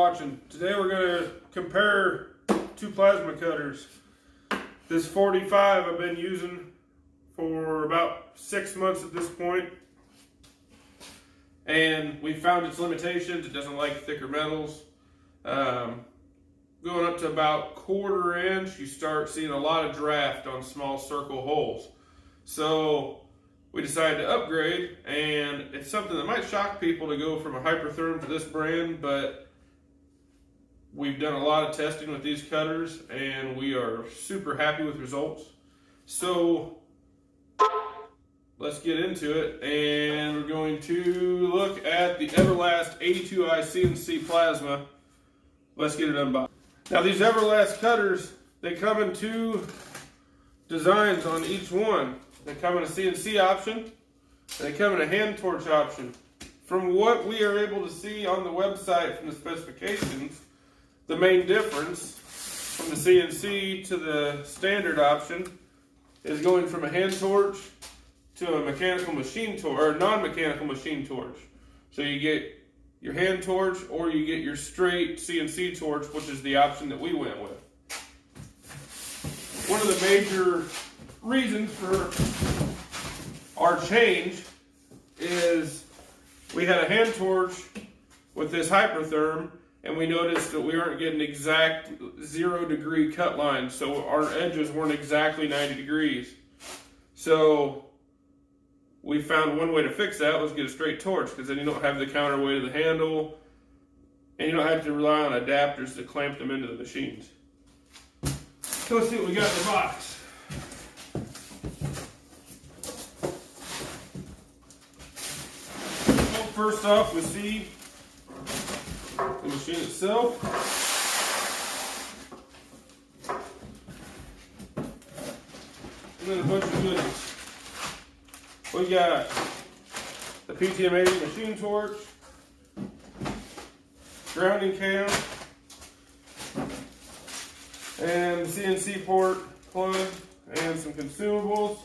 watching. Today we're going to compare two plasma cutters. This 45 I've been using for about 6 months at this point, and we found its limitations. It doesn't like thicker metals. Going up to about 1/4 inch, you start seeing a lot of draft on small circle holes. So we decided to upgrade, and it's something that might shock people to go from a Hypertherm to this brand, but we've done a lot of testing with these cutters and we are super happy with results. So let's get into it, and we're going to look at the Everlast 82i CNC plasma. Let's get it unboxed. Now these Everlast cutters, they come in two designs on each one. They come in a CNC option, and they come in a hand torch option. From what we are able to see on the website from the specifications, the main difference from the CNC to the standard option is going from a hand torch to a mechanical machine torch, or non-mechanical machine torch. So you get your hand torch, or you get your straight CNC torch, which is the option that we went with. One of the major reasons for our change is we had a hand torch with this Hypertherm, and we noticed that we aren't getting exact 0-degree cut lines, so our edges weren't exactly 90 degrees. So we found one way to fix that was get a straight torch, because then you don't have the counterweight of the handle, and you don't have to rely on adapters to clamp them into the machines. So let's see what we got in the box. Well, first off, we see the machine itself. And then a bunch of goodies. We got the PTM80 machine torch, grounding cam, and the CNC port plug, and some consumables.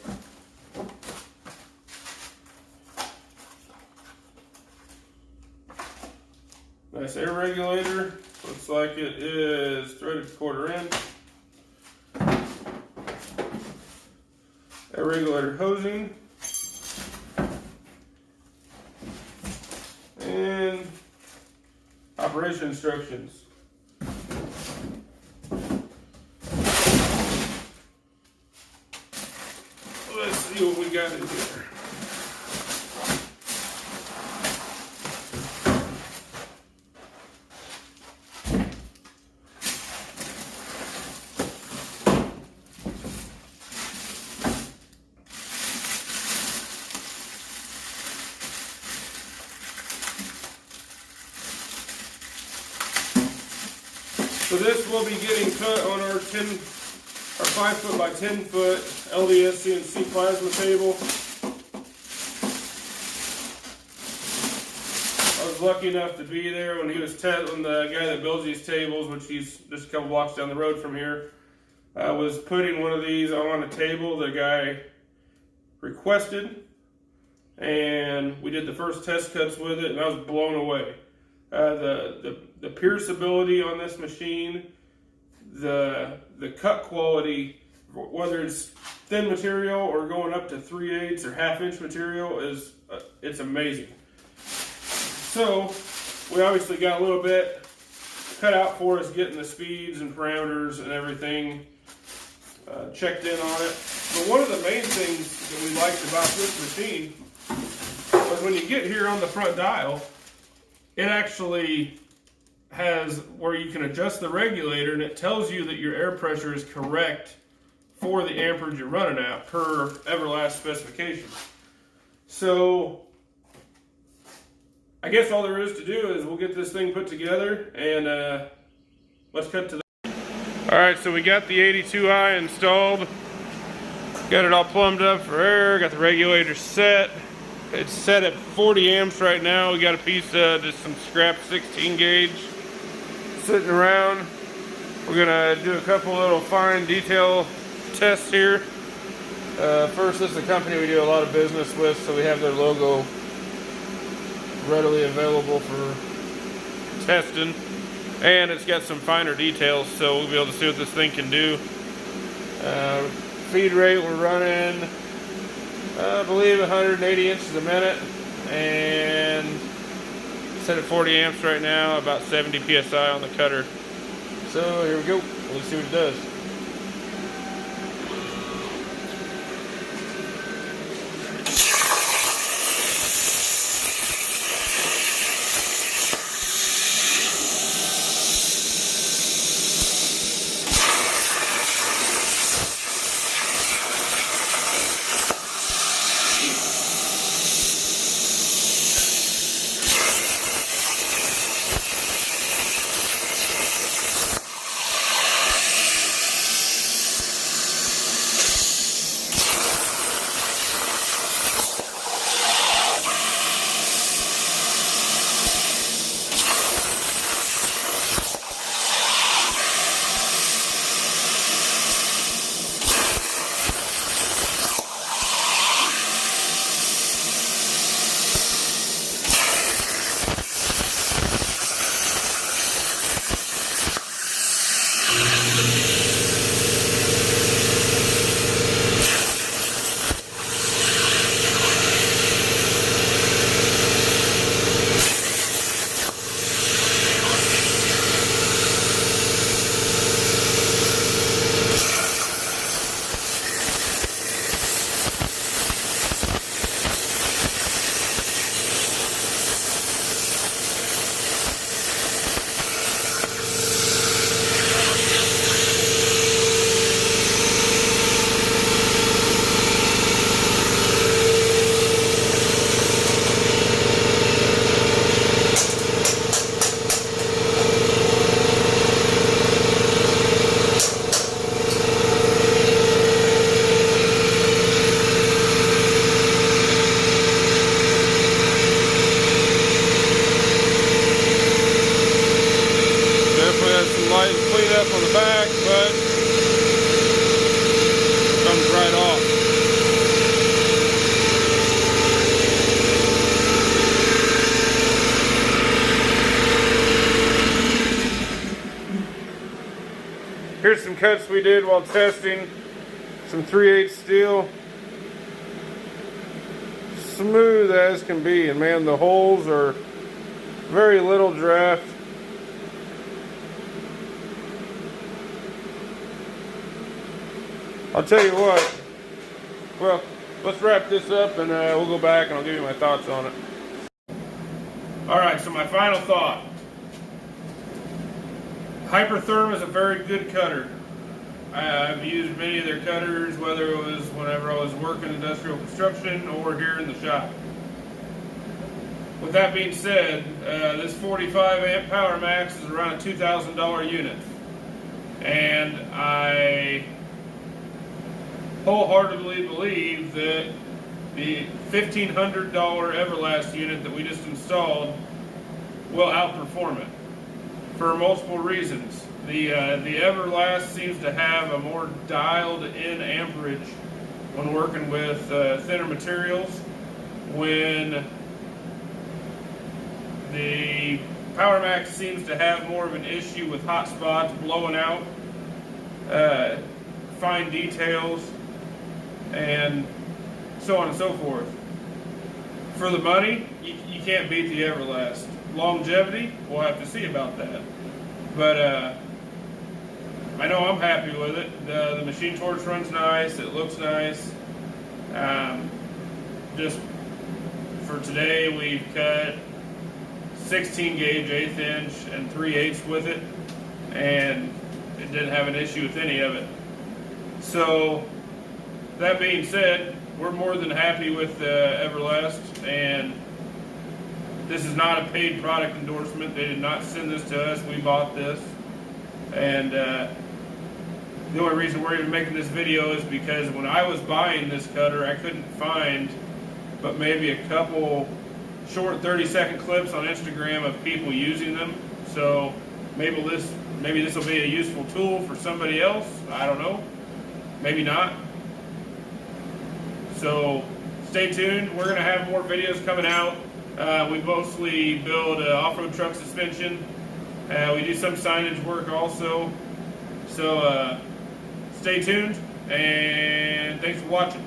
Nice air regulator. Looks like it is threaded 1/4 inch. Air regulator hosing. And operation instructions. Let's see what we got in here. So this will be getting cut on our 5 foot by 10 foot LDS CNC plasma table. I was lucky enough to be there when he was when the guy that builds these tables, which he's just a couple blocks down the road from here, was putting one of these on a table the guy requested, and we did the first test cuts with it, and I was blown away. The pierceability on this machine, the cut quality, whether it's thin material or going up to 3/8 or 1/2 inch material, it's amazing. So we obviously got a little bit cut out for us getting the speeds and parameters and everything checked in on it. But one of the main things that we liked about this machine was when you get here on the front dial, it actually has where you can adjust the regulator, and it tells you that your air pressure is correct for the amperage you're running at per Everlast specifications. So I guess all there is to do is we'll get this thing put together, and let's cut to that. All right, so we got the 82i installed. Got it all plumbed up for air, got the regulator set. It's set at 40 amps right now. We got a piece of just some scrap 16 gauge sitting around. We're gonna do a couple little fine detail tests here. First, this is a company we do a lot of business with, so we have their logo readily available for testing. and it's got some finer details, so we'll be able to see what this thing can do. Feed rate, we're running, I believe 180 inches a minute, and set at 40 amps right now, about 70 psi on the cutter. So here we go, let's see what it does. Light clean up on the back, but comes right off. Here's some cuts we did while testing. Some 3/8 steel. Smooth as can be, and man, the holes are very little draft. I'll tell you what, well, let's wrap this up and we'll go back and I'll give you my thoughts on it. Alright, so my final thought. Hypertherm is a very good cutter. I've used many of their cutters, whether it was whenever I was working industrial construction or here in the shop. With that being said, this 45 amp Power Max is around a $2,000 unit. And I wholeheartedly believe that the $1,500 Everlast unit that we just installed will outperform it for multiple reasons. The Everlast seems to have a more dialed in amperage when working with thinner materials, when the Power Max seems to have more of an issue with hot spots, blowing out, fine details, and so on and so forth. For the money, you can't beat the Everlast. Longevity, we'll have to see about that. But I know I'm happy with it. The machine torch runs nice, it looks nice. Just for today, we've cut 16 gauge 1/8 inch and 3/8 with it, and it didn't have an issue with any of it. So that being said, we're more than happy with Everlast, and this is not a paid product endorsement. They did not send this to us. We bought this, and the only reason we're even making this video is because when I was buying this cutter, I couldn't find but maybe a couple short 30-second clips on Instagram of people using them. So maybe this will be a useful tool for somebody else. I don't know. Maybe not. So stay tuned. We're going to have more videos coming out. We mostly build off-road truck suspension, We do some signage work also. So stay tuned, and thanks for watching.